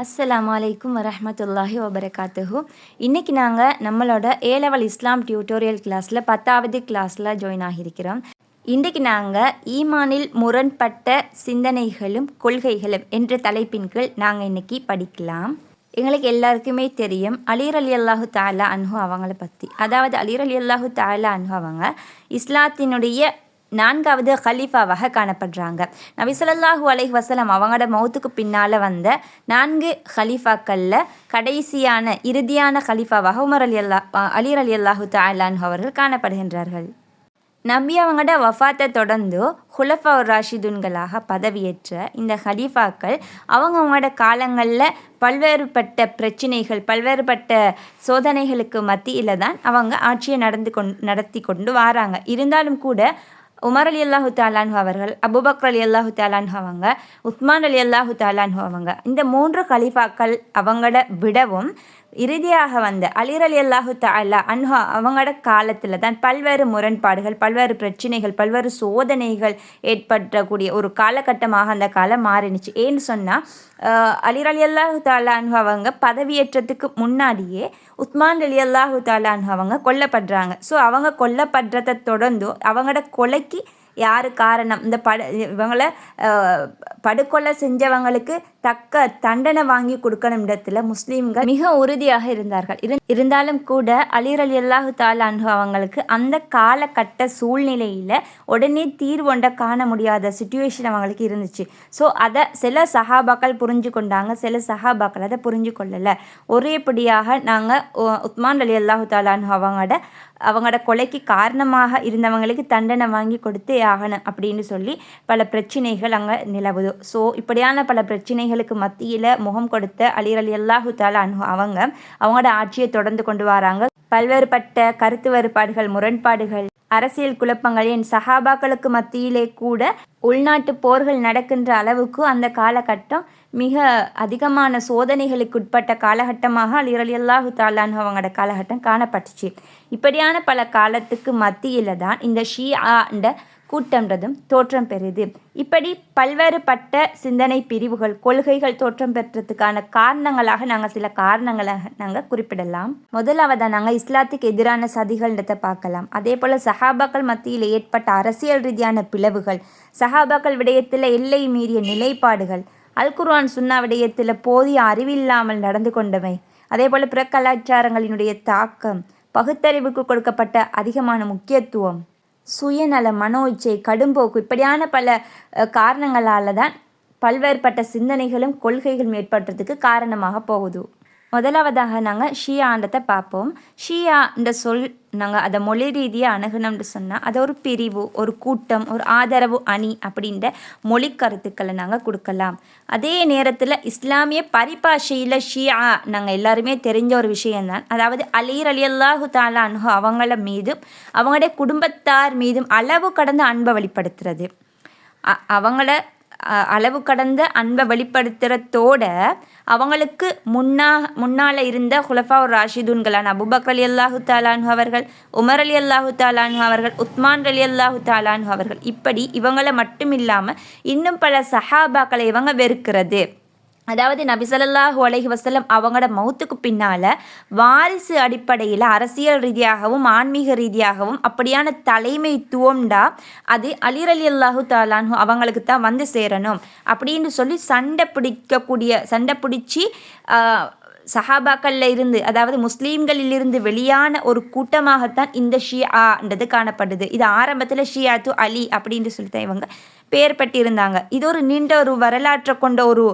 அஸ்ஸலாமு அலைக்கும் வரஹ்மத்துல்லாஹி வபரகாத்துஹு. இன்றைக்கி நாங்கள் நம்மளோட ஏலெவல் இஸ்லாம் டியூட்டோரியல் கிளாஸில் 10வது கிளாஸில் ஜாயின் ஆகியிருக்கிறோம். இன்றைக்கி நாங்கள் ஈமானில் முரண்பட்ட சிந்தனைகளும் கொள்கைகளும் என்ற தலைப்பின் கீழ் நாங்கள் இன்றைக்கி படிக்கலாம். எங்களுக்கு எல்லாருக்குமே தெரியும் அலி ரலியல்லாஹு தஆலா அன்ஹு அவங்கள பற்றி. அதாவது அலி ரலியல்லாஹு தஆலா அன்ஹு அவங்க இஸ்லாத்தினுடைய 4வது ஹலீஃபாவாக காணப்படுறாங்க. நபி ஸல்லல்லாஹு அலைஹி வஸல்லம் அவங்களோட மௌத்துக்கு பின்னால் வந்த 4 ஹலீஃபாக்களில் கடைசியான இறுதியான ஹலீஃபாவாக அலி ரலியல்லாஹு தஆலா அன்ஹு அவர்கள் காணப்படுகின்றார்கள். நபி அவங்களோட வஃபாத்தை தொடர்ந்து ஹுலஃபா ராஷிதுன்களாக பதவியேற்ற இந்த ஹலீஃபாக்கள் அவங்களோட காலங்களில் பல்வேறுபட்ட பிரச்சினைகள் பல்வேறுபட்ட சோதனைகளுக்கு மத்தியில் தான் அவங்க ஆட்சியை நடத்தி கொண்டு வராங்க. இருந்தாலும் கூட உமர் ரலியல்லாஹு தஆலா அன்ஹு அவர்கள், அபூபக்கர் ரலியல்லாஹு தஆலா அன்ஹு அவங்க, உஸ்மான் ரலியல்லாஹு தஆலா அன்ஹு அவங்க, இந்த 3 கலீஃபாக்கள் அவங்கள விடவும் இறுதியாக வந்த அலி ரலியல்லாஹு தஆலா அன்ஹு அவங்களோட காலத்தில் தான் பல்வேறு முரண்பாடுகள், பல்வேறு பிரச்சனைகள், பல்வேறு சோதனைகள் ஏற்படக்கூடிய ஒரு காலகட்டமாக அந்த காலம் மாறினுச்சு. ஏன்னு சொன்னால் அலி ரலியல்லாஹு தஆலா அன்ஹு அவங்க பதவியேற்றத்துக்கு முன்னாடியே உஸ்மான் ரலியல்லாஹு தஆலா அன்ஹு அவங்க கொல்லப்படுறாங்க. ஸோ அவங்க கொல்லப்படுறதை தொடர்ந்து அவங்களோட கொலைக்கு யார் காரணம், இந்த இவங்களை படுகொலை செஞ்சவங்களுக்கு தக்க தண்டனை வாங்கி கொடுக்கணும் இடத்துல முஸ்லீம்கள் மிக உறுதியாக இருந்தார்கள். இருந்தாலும் கூட அலி ரலியல்லாஹு தஆலா அன்ஹு அவங்களுக்கு அந்த காலகட்ட சூழ்நிலையில் உடனே தீர்வொண்டை காண முடியாத சுச்சுவேஷன் அவங்களுக்கு இருந்துச்சு. ஸோ அதை சில சஹாபாக்கள் புரிஞ்சு கொண்டாங்க, சில சஹாபாக்கள் அதை புரிஞ்சு கொள்ளலை. ஒரேபடியாக நாங்கள் உஸ்மான் ரலியல்லாஹு தஆலா அன்ஹு அவங்களோட கொலைக்கு காரணமாக இருந்தவங்களுக்கு தண்டனை வாங்கி கொடுத்தே ஆகணும் அப்படின்னு சொல்லி பல பிரச்சனைகள் அங்கே நிலவுது. ஸோ இப்படியான பல பிரச்சனைகளுக்கு மத்தியில் முகம் கொடுத்த அலி ரலியல்லாஹு தஆலா அன்ஹு அவங்களோட ஆட்சியை தொடர்ந்து கொண்டு வராங்க. பல்வேறுபட்ட கருத்து வேறுபாடுகள், முரண்பாடுகள், அரசியல் குழப்பங்கள், என் சஹாபாக்களுக்கு மத்தியிலே கூட உள்நாட்டு போர்கள் நடக்கின்ற அளவுக்கு அந்த காலகட்டம் மிக அதிகமான சோதனைகளுக்கு உட்பட்ட காலகட்டமாக அலி ரலியல்லாஹு தஆலா அன்ஹு அவங்களோட காலகட்டம் காணப்பட்டுச்சு. இப்படியான பல காலத்துக்கு மத்தியில் தான் இந்த ஷிஆன்ற கூட்டம்ன்றதும் தோற்றம் பெறுது. இப்படி பல்வேறுபட்ட சிந்தனை பிரிவுகள், கொள்கைகள் தோற்றம் பெற்றதுக்கான காரணங்களாக நாங்கள் சில காரணங்களாக நாங்கள் குறிப்பிடலாம். முதலாவதாக நாங்கள் இஸ்லாத்துக்கு எதிரான சதிகள்ன்றதை பார்க்கலாம். அதே போல் சஹாபாக்கள் மத்தியில் ஏற்பட்ட அரசியல் ரீதியான பிளவுகள், சஹாபாக்கள் விடயத்தில் எல்லை மீறிய நிலைப்பாடுகள், அல் குர்ஆன் சுன்னா விடயத்தில் போதிய அறிவில்லாமல் நடந்து கொண்டவை, அதே போல் பிற கலாச்சாரங்களினுடைய தாக்கம், பகுத்தறிவுக்கு கொடுக்கப்பட்ட அதிகமான முக்கியத்துவம், சுயநல, மனோ இச்சை, கடும்போக்கு, இப்படியான பல காரணங்களால் தான் பல்வேறுபட்ட சிந்தனைகளும் கொள்கைகளும் ஏற்படுறதுக்கு காரணமாக போகுது. முதலாவதாக நாங்கள் ஷியான்றதை பார்ப்போம். ஷியா என்ற சொல் நாங்கள் அதை மொழி ரீதியாக அணுகணும்னு சொன்னால் அது ஒரு பிரிவு, ஒரு கூட்டம், ஒரு ஆதரவு அணி அப்படின்ற மொழி கருத்துக்களை நாங்கள் கொடுக்கலாம். அதே நேரத்தில் இஸ்லாமிய பரிபாஷையில் ஷியா நாங்கள் எல்லாருமே தெரிஞ்ச ஒரு விஷயம்தான். அதாவது அலி ரலியல்லாஹு தஆலா அன்ஹு அவங்கள மீதும் அவங்களுடைய குடும்பத்தார் மீதும் அளவு கடந்த அன்பை வெளிப்படுத்துறது. அவங்கள அளவு கடந்த அன்பை வெளிப்படுத்துறதோட அவங்களுக்கு முன்னால் இருந்த ஹுலஃபா ராஷிதுன்களான அபூபக்கர் ரலியல்லாஹு தஆலா அன்ஹு அவர்கள், உமர் ரலியல்லாஹு தஆலா அன்ஹு அவர்கள், உஸ்மான் ரலியல்லாஹு தஆலா அன்ஹு அவர்கள், இப்படி இவங்களை மட்டும் இல்லாமல் இன்னும் பல சஹாபாக்களை இவங்க வெறுக்கிறது. அதாவது நபி ஸல்லல்லாஹு அலைஹி வஸல்லம் அவங்களோட மௌத்துக்கு பின்னால் வாரிசு அடிப்படையில் அரசியல் ரீதியாகவும் ஆன்மீக ரீதியாகவும் அப்படியான தலைமைத்துவம்டா அது அலி ரலியல்லாஹு தஆலா அன்ஹு அவங்களுக்கு தான் வந்து சேரணும் அப்படின்னு சொல்லி சண்டை பிடிச்சி சஹாபாக்களில் இருந்து, அதாவது முஸ்லீம்களிலிருந்து வெளியான ஒரு கூட்டமாகத்தான் இந்த ஷியான்றது காணப்படுது. இது ஆரம்பத்தில் ஷியாத்து அலி அப்படின்னு சொல்லிட்டு இவங்க பெயர் பெற்றிருந்தாங்க. இது ஒரு நீண்ட ஒரு வரலாற்றை கொண்ட ஒரு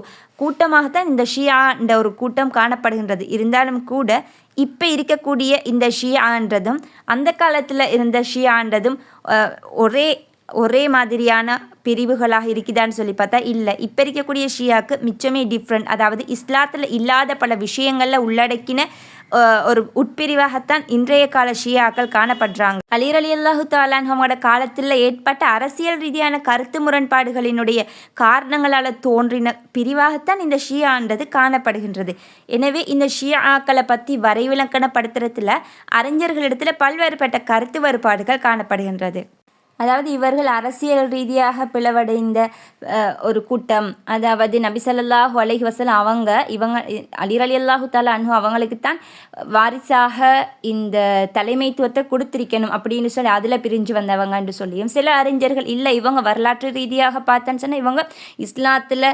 கூட்டமாகத்தான் இந்த ஷியான்ற ஒரு கூட்டம் காணப்படுகின்றது. இருந்தாலும் கூட இப்போ இருக்கக்கூடிய இந்த ஷியான்றதும் அந்த காலத்தில் இருந்த ஷியான்றதும் ஒரே மாதிரியான பிரிவுகளாக இருக்குதான்னு சொல்லி பார்த்தா இல்லை. இப்போ இருக்கக்கூடிய ஷியாவுக்கு மிச்சமே டிஃப்ரெண்ட். அதாவது இஸ்லாத்தில் இல்லாத பல விஷயங்களில் உள்ளடக்கின ஒரு உட்பிரிவாகத்தான் இன்றைய கால ஷியாக்கள் காணப்படுறாங்க. அலி ரலியல்லாஹு தஆலா அன்ஹுவோட காலத்தில் ஏற்பட்ட அரசியல் ரீதியான கருத்து முரண்பாடுகளினுடைய காரணங்களால் தோன்றின பிரிவாகத்தான் இந்த ஷியான்றது காணப்படுகின்றது. எனவே இந்த ஷியாக்களை பற்றி வரைவிலக்கணப்படுத்துறதுல அறிஞர்களிடத்தில் பல்வேறுபட்ட கருத்து வேறுபாடுகள் காணப்படுகின்றது. அதாவது இவர்கள் அரசியல் ரீதியாக பிளவடைந்த ஒரு கூட்டம். அதாவது நபி ஸல்லல்லாஹு அலைஹி வஸல்லம் இவங்க அலி ரலியல்லாஹு தஆலா அன்ஹு அவங்களுக்குத்தான் வாரிசாக இந்த தலைமைத்துவத்தை கொடுத்திருக்கணும் அப்படின்னு சொல்லி அதில் பிரிஞ்சு வந்தவங்கன்னு சொல்லியும் சில அறிஞர்கள் இல்லை, இவங்க வரலாற்று ரீதியாக பார்த்தேன்னு சொன்னால் இவங்க இஸ்லாத்தில்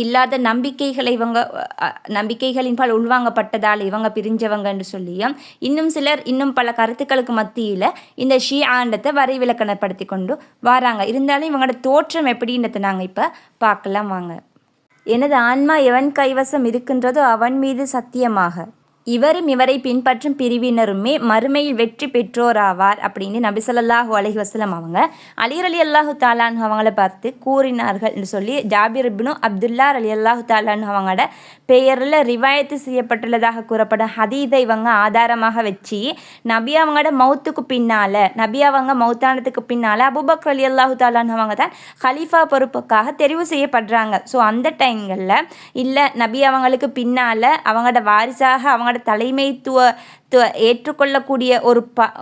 இல்லாத நம்பிக்கைகளின்பால் உள்வாங்கப்பட்டதால் இவங்க பிரிஞ்சவங்கன்னு சொல்லியும் இன்னும் பல கருத்துக்களுக்கு மத்தியில் இந்த ஷிஆண்டத்தை வரைவிலக்கணப்படுத்தி கொண்டு வராங்க. இருந்தாலும் இவங்களோட தோற்றம் எப்படின்றத நாங்கள் இப்போ பார்க்கலாம் வாங்க. எனது ஆன்மா எவன் கைவசம் இருக்கின்றதோ அவன் மீது சத்தியமாக இவரும் இவரை பின்பற்றும் பிரிவினருமே மறுமையில் வெற்றி பெற்றோராவார் அப்படின்னு நபி ஸல்லல்லாஹு அலைஹி வஸல்லம் அவங்க அலி ரலியல்லாஹு தஆலா அன்ஹு அவங்கள பார்த்து கூறினார்கள் என்று சொல்லி ஜாபிர் இப்னு அப்துல்லா ரலியல்லாஹு தஆலா அன்ஹு அவங்களோட பெயரில் ரிவாயத்து செய்யப்பட்டுள்ளதாக கூறப்படும் ஹதீதை இவங்க ஆதாரமாக வச்சு நபி அவங்களோட நபி அவங்க மௌத்தானதுக்கு பின்னால் அபூபக்கர் ரலியல்லாஹு தஆலா அன்ஹு அவங்க தான் ஹலீஃபா பொறுப்புக்காக தெரிவு செய்யப்படுறாங்க. ஸோ அந்த டைம்களில் இல்லை நபி அவங்களுக்கு பின்னால் அவங்களோட வாரிசாக அவங்களோட தலைமைத்துவ ஏற்றுக்கொள்ளக்கூடிய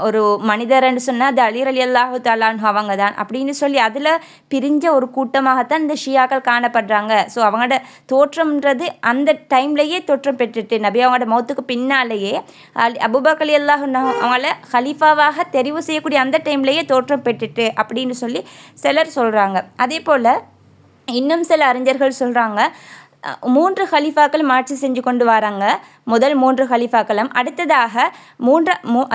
ஒரு மனிதர்ன்னு சொன்னால் அது அலி ரலியல்லாஹு தஆலா அன்ஹு அவங்க தான் அப்படின்னு சொல்லி அதில் பிரிஞ்ச ஒரு கூட்டமாகத்தான் இந்த ஷியாக்கள் காணப்படுறாங்க. ஸோ அவங்களோட தோற்றம்ன்றது அந்த டைம்லேயே தோற்றம் பெற்றுட்டு நபி அவங்களோட மௌத்துக்கு பின்னாலேயே அபூபக்கர் ரலியல்லாஹு அன்ஹு அவங்கள ஹலீஃபாவாக தெரிவு செய்யக்கூடிய அந்த டைம்லேயே தோற்றம் பெற்றுட்டு அப்படின்னு சொல்லி சிலர் சொல்கிறாங்க. அதே போல் இன்னும் சில அறிஞர்கள் சொல்கிறாங்க 3 ஹலீஃபாக்கள் ஆட்சி செஞ்சு கொண்டு வராங்க. முதல் 3 ஹலீஃபாக்களும் அடுத்ததாக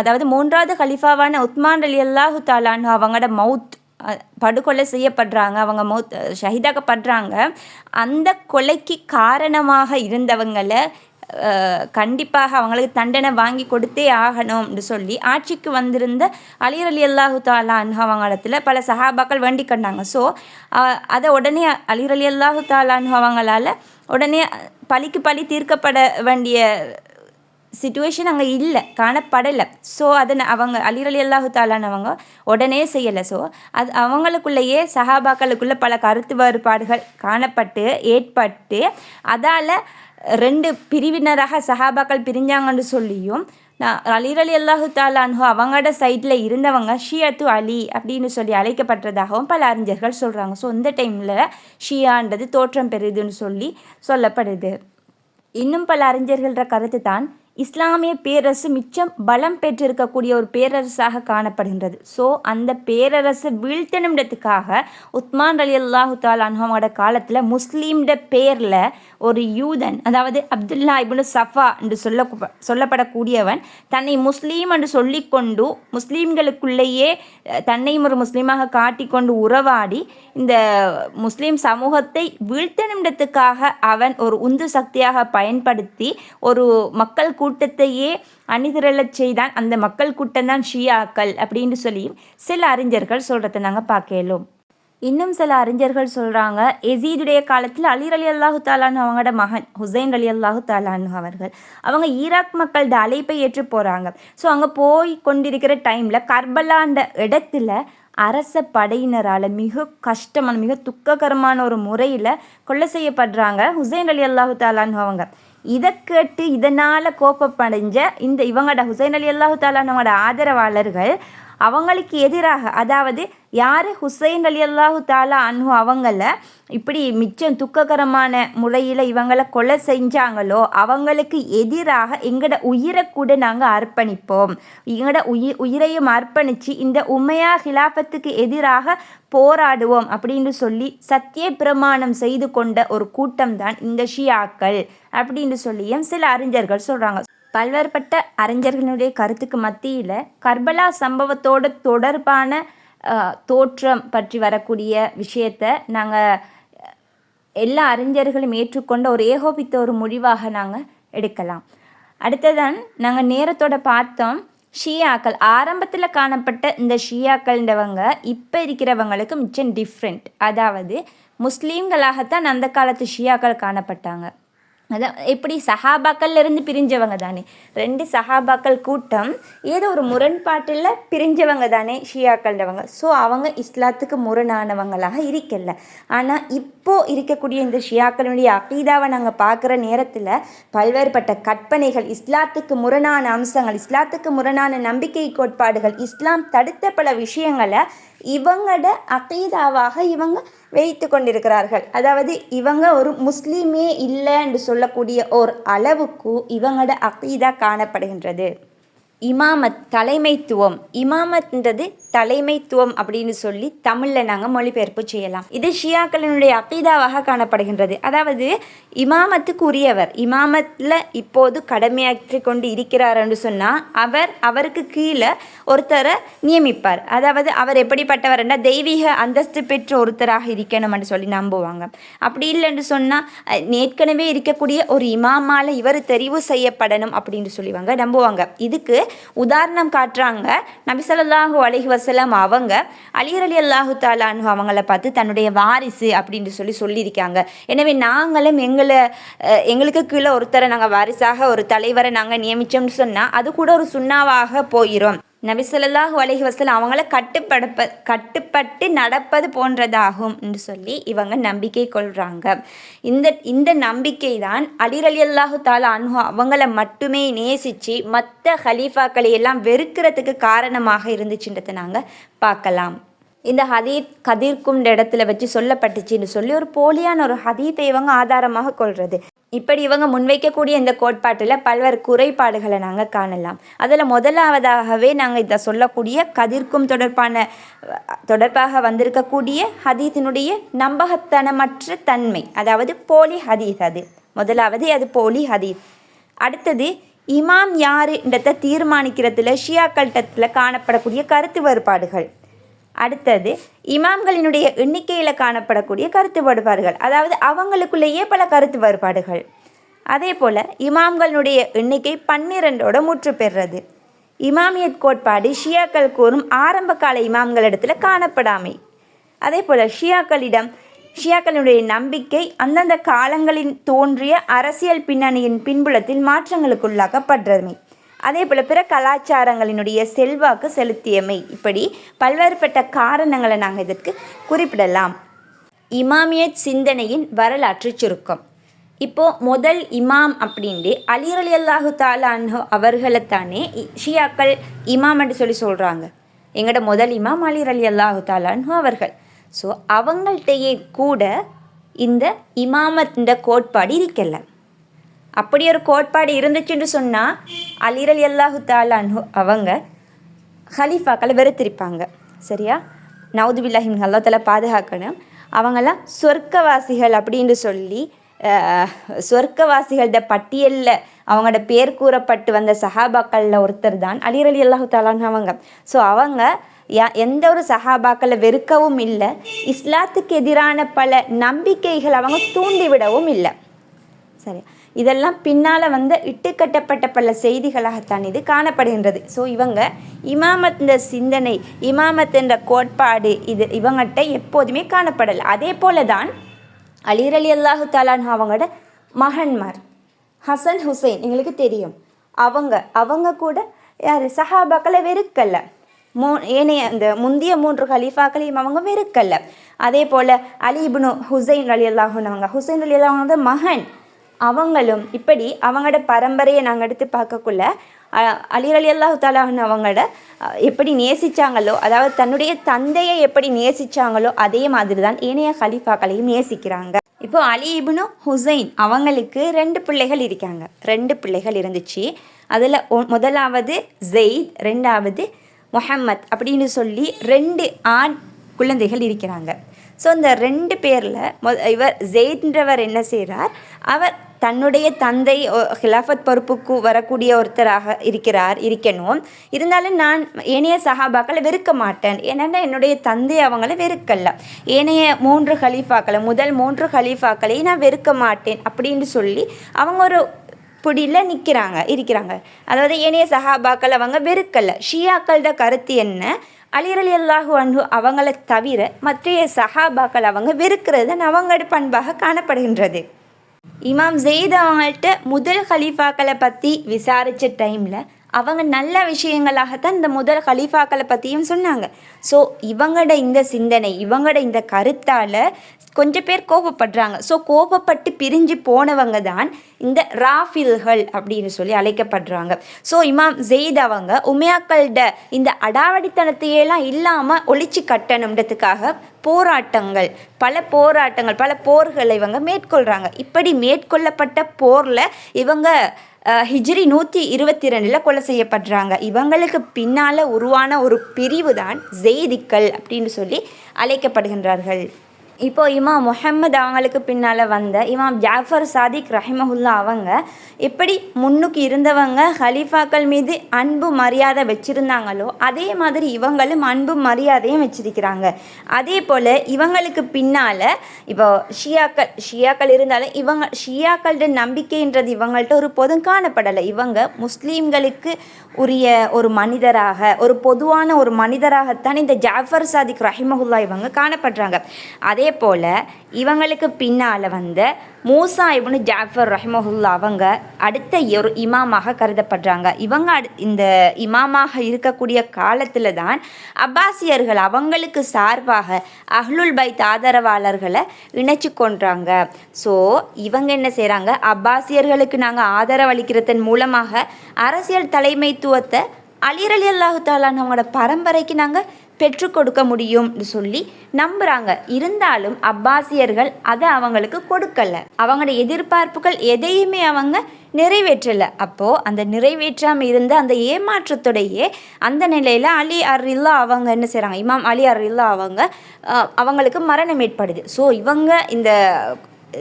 அதாவது 3வது ஹலீஃபாவான உஸ்மான் ரலியல்லாஹு தஆலா அன்ஹு அவங்களோட படுகொலை செய்யப்படுறாங்க. அவங்க ஷஹீதாக்கப்படுறாங்க. அந்த கொலைக்கு காரணமாக இருந்தவங்களை கண்டிப்பாக அவங்களுக்கு தண்டனை வாங்கி கொடுத்தே ஆகணும்னு சொல்லி ஆட்சிக்கு வந்திருந்த அலி ரலியல்லாஹு தஆலா அன்ஹு அவங்களிடத்தில் பல சஹாபாக்கள் வேண்டிக் கொண்டாங்க. ஸோ அதை உடனே அலி ரலியல்லாஹு தஆலா அன்ஹு அவங்களால் உடனே பழிக்கு பழி தீர்க்கப்பட வேண்டிய சிச்சுவேஷன் அங்கே காணப்படலை. ஸோ அதை அலி ரலியல்லாஹு தஆலா அவங்க உடனே செய்யலை. ஸோ அது அவங்களுக்குள்ளேயே சஹாபாக்களுக்குள்ளே பல கருத்து வேறுபாடுகள் ஏற்பட்டு அதால் 2 பிரிவினராக சஹாபாக்கள் பிரிஞ்சாங்கன்னு சொல்லியும் அலி ரலியல்லாஹு தஆலா அன்ஹு அவங்களோட சைடில் இருந்தவங்க ஷியத்து அலி அப்படின்னு சொல்லி அழைக்கப்பட்டதாகவும் பல அறிஞர்கள் சொல்கிறாங்க. ஸோ இந்த டைமில் ஷியான்றது தோற்றம் பெறுதுன்னு சொல்லப்படுது. இன்னும் பல அறிஞர்கள்ற கருத்து தான் இஸ்லாமிய பேரரசு மிச்சம் பலம் பெற்றிருக்கக்கூடிய ஒரு பேரரசாக காணப்படுகின்றது. ஸோ அந்த பேரரசை வீழ்த்தணுன்றதுக்காக உஸ்மான் ரலியல்லாஹு தஆலா அன்ஹு அவங்களோட காலத்தில் முஸ்லீம்ட பேரில் ஒரு யூதன், அதாவது அப்துல்லா இப்னு சஃபா என்று சொல்லப்படக்கூடியவன் தன்னை முஸ்லீம் என்று சொல்லிக்கொண்டு முஸ்லீம்களுக்குள்ளேயே தன்னையும் ஒரு முஸ்லீமாக காட்டிக்கொண்டு உறவாடி இந்த முஸ்லீம் சமூகத்தை வீழ்த்தணுன்றதுக்காக அவன் ஒரு உந்து சக்தியாக பயன்படுத்தி ஒரு மக்கள் கூட்டத்தையே அணிதிரளச் செய்தான். அந்த மக்கள் கூட்டம் தான் ஷியாக்கள் அப்படின்னு சொல்லி சில அறிஞர்கள் சொல்கிறத நாங்கள் பார்க்கலாம். இன்னும் சில அறிஞர்கள் சொல்கிறாங்க எசீதுடைய காலத்தில் அலி ரலியல்லாஹு தஆலா அன்ஹு அவங்களோட மகன் ஹுசைன் ரலியல்லாஹு தஆலா அன்ஹு அவங்க ஈராக் மக்களோட அழைப்பை ஏற்று போகிறாங்க. ஸோ அங்கே போய் கொண்டிருக்கிற டைமில் கர்பலான்ற இடத்துல அரச படையினரால் மிக துக்ககரமான ஒரு முறையில் கொலை செய்யப்படுறாங்க ஹுசைன் ரலியல்லாஹு தஆலா அன்ஹு அவங்க. இதை கேட்டு இதனால் கோபப்படைஞ்ச இவங்களோட ஹுசைன் ரலியல்லாஹு தஆலா அன்ஹுவோட ஆதரவாளர்கள் அவங்களுக்கு எதிராக, அதாவது யார் ஹுசைன் ரலியல்லாஹு தஆலா அன்ஹு அவங்கள இப்படி மிச்சம் துக்ககரமான முறையில் இவங்களை கொலை செஞ்சாங்களோ அவங்களுக்கு எதிராக எங்களோட உயிரை கூட நாங்கள் அர்ப்பணிப்போம், எங்களோட உயிரையும் அர்ப்பணித்து இந்த உம்மையா ஹிலாஃபத்துக்கு எதிராக போராடுவோம் அப்படின்னு சொல்லி சத்திய பிரமாணம் செய்து கொண்ட ஒரு கூட்டம் தான் இந்த ஷியாக்கள் அப்படின்னு சொல்லியும் சில அறிஞர்கள் சொல்கிறாங்க. பல்வேறுபட்ட அறிஞர்களுடைய கருத்துக்கு மத்தியில் கர்பலா சம்பவத்தோட தொடர்பான தோற்றம் பற்றி வரக்கூடிய விஷயத்தை நாங்கள் எல்லா அறிஞர்களும் ஏற்றுக்கொண்ட ஒரு ஏகோபித்த ஒரு முடிவாக நாங்கள் எடுக்கலாம். அடுத்ததான் நாங்கள் நேரத்தோட பார்த்தோம் ஷியாக்கள் ஆரம்பத்தில் காணப்பட்ட இந்த ஷியாக்கள்ன்றவங்க இப்போ இருக்கிறவங்களுக்கு மிச்சம் டிஃப்ரெண்ட். அதாவது முஸ்லீம்களாகத்தான் அந்த காலத்து ஷியாக்கள் காணப்பட்டாங்க. அதான் எப்படி சஹாபாக்கள்லேருந்து பிரிஞ்சவங்க தானே, 2 சஹாபாக்கள் கூட்டம் ஏதோ ஒரு முரண்பாட்டில் பிரிஞ்சவங்க தானே ஷியாக்கள்ன்றவங்க. ஸோ அவங்க இஸ்லாத்துக்கு முரணானவங்களாக இருக்கல. ஆனால் இப்போது இருக்கக்கூடிய இந்த ஷியாக்களுடைய அகீதாவை நாங்கள் பார்க்குற நேரத்தில் பல்வேறுபட்ட கற்பனைகள், இஸ்லாத்துக்கு முரணான அம்சங்கள், இஸ்லாத்துக்கு முரணான நம்பிக்கை கோட்பாடுகள், இஸ்லாம் தடுத்த பல விஷயங்களை இவங்களோட அகீதாவாக இவங்க வைத்து கொண்டிருக்கிறார்கள். அதாவது இவங்க ஒரு முஸ்லீமே இல்லை என்று சொல்லக்கூடிய ஒரு அளவுக்கு இவங்களோட அகீதா காணப்படுகின்றது. இமாமத் தலைமைத்துவம், இமாமத்ன்றது தலைமைத்துவம் அப்படின்னு சொல்லி தமிழில் நாங்கள் மொழிபெயர்ப்பு செய்யலாம். இது ஷியாக்களினுடைய அகீதாவாக காணப்படுகின்றது. அதாவது இமாமத்துக்கு உரியவர், இமாமத்தில் இப்போது கடமையாற்றி கொண்டு இருக்கிறார் என்று சொன்னால் அவருக்கு கீழே ஒருத்தரை நியமிப்பார். அதாவது அவர் எப்படிப்பட்டவர் என்றால் தெய்வீக அந்தஸ்து பெற்ற ஒருத்தராக இருக்கணும்னு சொல்லி நம்புவாங்க. அப்படி இல்லைன்னு சொன்னால் ஏற்கனவே இருக்கக்கூடிய ஒரு இமாமால் இவர் தெரிவு செய்யப்படணும் அப்படின்னு சொல்லுவாங்க, நம்புவாங்க. இதுக்கு உதாரணம் காட்டுறாங்க நபி ஸல்லல்லாஹு அலைஹி வஸல்லம் அவங்க அலி ரலியல்லாஹு தஆலா அன்ஹு அவங்கள பார்த்து தன்னுடைய வாரிசு அப்படின்னு சொல்லியிருக்காங்க. எனவே நாங்களும் எங்களுக்கு கீழே ஒருத்தரை நாங்கள் வாரிசாக ஒரு தலைவரை நாங்கள் நியமித்தோம்னு சொன்னால் அது கூட ஒரு சுன்னாவாக போயிடும். நபி ஸல்லல்லாஹு அலைஹி வஸல்லம் அவங்கள கட்டுப்பட்டு நடப்பது போன்றதாகும் என்று சொல்லி இவங்க நம்பிக்கை கொள்கிறாங்க. இந்த நம்பிக்கை தான் அலி ரலியல்லாஹு தஆலா அன்ஹு அவங்கள மட்டுமே நேசித்து மற்ற ஹலீஃபாக்களை எல்லாம் வெறுக்கிறதுக்கு காரணமாக இருந்துச்சுன்றதை நாங்கள் பார்க்கலாம். இந்த ஹதீத் கதிர்க்கும் இடத்துல வச்சு சொல்லப்பட்டுச்சுன்னு சொல்லி ஒரு போலியான ஒரு ஹதீத்தை இவங்க ஆதாரமாக கொள்வது. இப்படி இவங்க முன்வைக்கக்கூடிய இந்த கோட்பாட்டில் பல்வேறு குறைபாடுகளை நாங்கள் காணலாம். அதில் முதலாவதாகவே நாங்கள் இதை சொல்லக்கூடிய கதிர்க்கும் தொடர்பாக வந்திருக்கக்கூடிய ஹதீத்தினுடைய நம்பகத்தனமற்ற தன்மை, அதாவது போலி ஹதீத். அது முதலாவது, அது போலி ஹதீத். அடுத்தது இமாம் யாருன்றதை தீர்மானிக்கிறதுல ஷியாக்கள்டத்தில் காணப்படக்கூடிய கருத்து வேறுபாடுகள். அடுத்தது இமாம்களினுடைய எண்ணிக்கையில் காணப்படக்கூடிய கருத்து வேறுபாடுகள், அதாவது அவங்களுக்குள்ளேயே பல கருத்து வேறுபாடுகள். அதே போல் இமாம்களுடைய எண்ணிக்கை 12ஓட முற்று பெறுறது. இமாமியத் கோட்பாடு ஷியாக்கள் கூறும் ஆரம்ப கால இமாம்களிடத்தில் காணப்படாமை. அதே போல் ஷியாக்களுடைய நம்பிக்கை அந்தந்த காலங்களில் தோன்றிய அரசியல் பின்னணியின் பின்புலத்தில் மாற்றங்களுக்குள்ளாக்கப்படுறமை. அதே போல் பிற கலாச்சாரங்களினுடைய செல்வாக்கு செலுத்தியமை. இப்படி பல்வேறுபட்ட காரணங்களை நாங்கள் இதற்கு குறிப்பிடலாம். இமாமியத் சிந்தனையின் வரலாற்று சுருக்கம். இப்போது முதல் இமாம் அப்படின்ட்டு அலி ரலியல்லாஹு தஆலா அன்ஹு அவர்களைத்தானே ஷியாக்கள் இமாம் என்று சொல்கிறாங்க. எங்களோட முதல் இமாம் அலி ரலியல்லாஹு தஆலா அன்ஹு அவர்கள். ஸோ அவங்கள்ட்டையே கூட இந்த இமாமத் கோட்பாடு இருக்கல. அப்படி ஒரு கோட்பாடு இருந்துச்சுன்னு சொன்னால் அலி ரலியல்லாஹு தஆலா அன்ஹு அவங்க ஹலீஃபாக்களை வெறுத்திருப்பாங்க. சரியா? நவுது பில்லாஹி மின் அல்லாஹ் தஆலா பாதுகாக்கணும். அவங்கெல்லாம் சொர்க்கவாசிகள் அப்படின்னு சொல்லி சொர்க்கவாசிகளோட பட்டியலில் அவங்களோட பேர் கூறப்பட்டு வந்த சஹாபாக்களில் ஒருத்தர் தான் அலி ரலியல்லாஹு தஆலா அன்ஹு அவங்க. ஸோ அவங்க எந்த ஒரு சஹாபாக்களை வெறுக்கவும் இல்லை, இஸ்லாத்துக்கு எதிரான பல நம்பிக்கைகள் அவங்க தூண்டிவிடவும் இல்லை. சரி, இதெல்லாம் பின்னால் இட்டுக்கட்டப்பட்ட பல செய்திகளாகத்தான் இது காணப்படுகின்றது. ஸோ இவங்க இமாமத் சிந்தனை, இமாமத் என்ற கோட்பாடு இது இவங்கள்ட்ட எப்போதுமே காணப்படலை. அதே போல தான் அலி ரலியல்லாஹு தஆலா அன்ஹு அவங்களோட மகன்மார் ஹசன் ஹுசைன் எங்களுக்கு தெரியும். அவங்க கூட யார் சஹாபாக்களை வெறுக்கலை. ஏனைய அந்த முந்திய 3 ஹலீஃபாக்களையும் அவங்க வெறுக்கல்ல. அதே போல் அலி இப்னு ஹுசைன் ரலியல்லாஹு அன்ஹு, ஹுசைன் ரலியல்லாஹு அன்ஹு மகன், அவங்களும் இப்படி அவங்களோட பரம்பரையை நாங்கள் எடுத்து பார்க்கக்குள்ள அலி ரலியல்லாஹு தஆலா அன்ஹு அவங்களோட எப்படி நேசித்தாங்களோ, அதாவது தன்னுடைய தந்தையை எப்படி நேசித்தாங்களோ அதே மாதிரி தான் ஏனைய ஹலீஃபாக்களையும் நேசிக்கிறாங்க. இப்போது அலி இப்னு ஹுசைன் அவங்களுக்கு 2 பிள்ளைகள் இருக்காங்க. 2 பிள்ளைகள் இருந்துச்சு. அதில் முதலாவது ஜெயித், 2வது முஹம்மத் அப்படின்னு சொல்லி 2 ஆண் குழந்தைகள் இருக்கிறாங்க. ஸோ இந்த 2 பேரில் இவர் ஜெயித்ன்றவர் என்ன செய்கிறார், அவர் தன்னுடைய தந்தை ஹிலாஃபத் பொறுப்புக்கு வரக்கூடிய ஒருத்தராக இருக்கணும், இருந்தாலும் நான் ஏனைய சஹாபாக்களை வெறுக்க மாட்டேன், ஏன்னா என்னுடைய தந்தை அவங்கள வெறுக்கல, ஏனைய 3 ஹலீஃபாக்களை முதல் 3 ஹலீஃபாக்களை நான் வெறுக்க மாட்டேன் அப்படின்னு சொல்லி அவங்க ஒரு பிடியில் இருக்கிறாங்க. அதாவது ஏனைய சஹாபாக்கள் அவங்க வெறுக்கலை. ஷியாக்களோட கருத்து என்ன, அலி ரலியல்லாஹு அன்ஹு அவங்கள தவிர மற்ற சஹாபாக்கள் அவங்க வெறுக்கிறது அவங்களோட பண்பாக காணப்படுகின்றது. இமாம் ஜெயித் அவங்கள்ட்ட முதல் ஹலீஃபாக்களை பற்றி விசாரித்த டைமில் அவங்க நல்ல விஷயங்களாகத்தான் இந்த முதல் ஹலீஃபாக்களை பற்றியும் சொன்னாங்க. ஸோ இவங்களோட இந்த சிந்தனை, இவங்களோட இந்த கருத்தால் கொஞ்சம் பேர் கோபப்படுறாங்க. ஸோ கோபப்பட்டு பிரிஞ்சு போனவங்க தான் இந்த ராஃபில்கள் அப்படின்னு சொல்லி அழைக்கப்படுறாங்க. ஸோ இமாம் ஜெயித் அவங்க உமையாக்கள்ட இந்த அடாவடித்தனத்தையெல்லாம் இல்லாமல் ஒழிச்சு கட்டணுன்றதுக்காக பல போர்களை இவங்க மேற்கொள்கிறாங்க. இப்படி மேற்கொள்ளப்பட்ட போரில் இவங்க ஹிஜ்ரி 122 கொலை செய்யப்படுறாங்க. இவங்களுக்கு பின்னால் உருவான ஒரு பிரிவு தான் ஜெய்திக்கள் அப்படின்னு சொல்லி அழைக்கப்படுகின்றார்கள். இப்போது இமாம் முஹம்மது அவங்களுக்கு பின்னால் வந்த இமாம் ஜாஃபர் சாதிக் ரஹிமஹுல்லா அவங்க எப்படி முன்னுக்கு இருந்தவங்க ஹலீஃபாக்கள் மீது அன்பு மரியாதை வச்சுருந்தாங்களோ அதே மாதிரி இவங்களும் அன்பு மரியாதையும் வச்சிருக்கிறாங்க. அதே போல் இவங்களுக்கு பின்னால் இப்போ ஷியாக்கள் இருந்தாலும் இவங்க ஷியாக்களோட நம்பிக்கைன்றது இவங்கள்ட்ட ஒரு பொது காணப்படலை. இவங்க முஸ்லீம்களுக்கு உரிய ஒரு மனிதராக, ஒரு பொதுவான ஒரு மனிதராகத்தான் இந்த ஜாஃபர் சாதிக் ரஹிமஹுல்லா இவங்க காணப்படுறாங்க. அதே போல் இவங்களுக்கு பின்னால் வந்த மூசா இப்னு ஜாஃபர் ரஹிமஹுல்லா அவங்க அடுத்த ஒரு இமாமாக கருதப்படுறாங்க. இவங்க இந்த இமாமாக இருக்கக்கூடிய காலத்தில் தான் அப்பாசியர்கள் அவங்களுக்கு சார்பாக அஹ்லுல் பைத் ஆதரவாளர்களை இணைச்சி கொண்டாங்க. ஸோ இவங்க என்ன செய்கிறாங்க, அப்பாசியர்களுக்கு நாங்கள் ஆதரவளிக்கிறதன் மூலமாக அரசியல் தலைமைத்துவத்தை அலி ரலியல்லாஹு தஆலா அவங்களோட பரம்பரைக்கு நாங்கள் பெற்றுக் கொடுக்க முடியும்னு சொல்லி நம்புகிறாங்க. இருந்தாலும் அப்பாசியர்கள் அதை அவங்களுக்கு கொடுக்கலை. அவங்களோட எதிர்பார்ப்புகள் எதையுமே அவங்க நிறைவேற்றலை. அப்போது அந்த நிறைவேற்றாமல் இருந்த அந்த ஏமாற்றத்துடையே அந்த நிலையில் அலி அர்-ரில்லா அவங்க என்ன செய்கிறாங்க, இமாம் அலி அர்-ரில்லா அவங்களுக்கு மரணம் ஏற்படுது. ஸோ இவங்க இந்த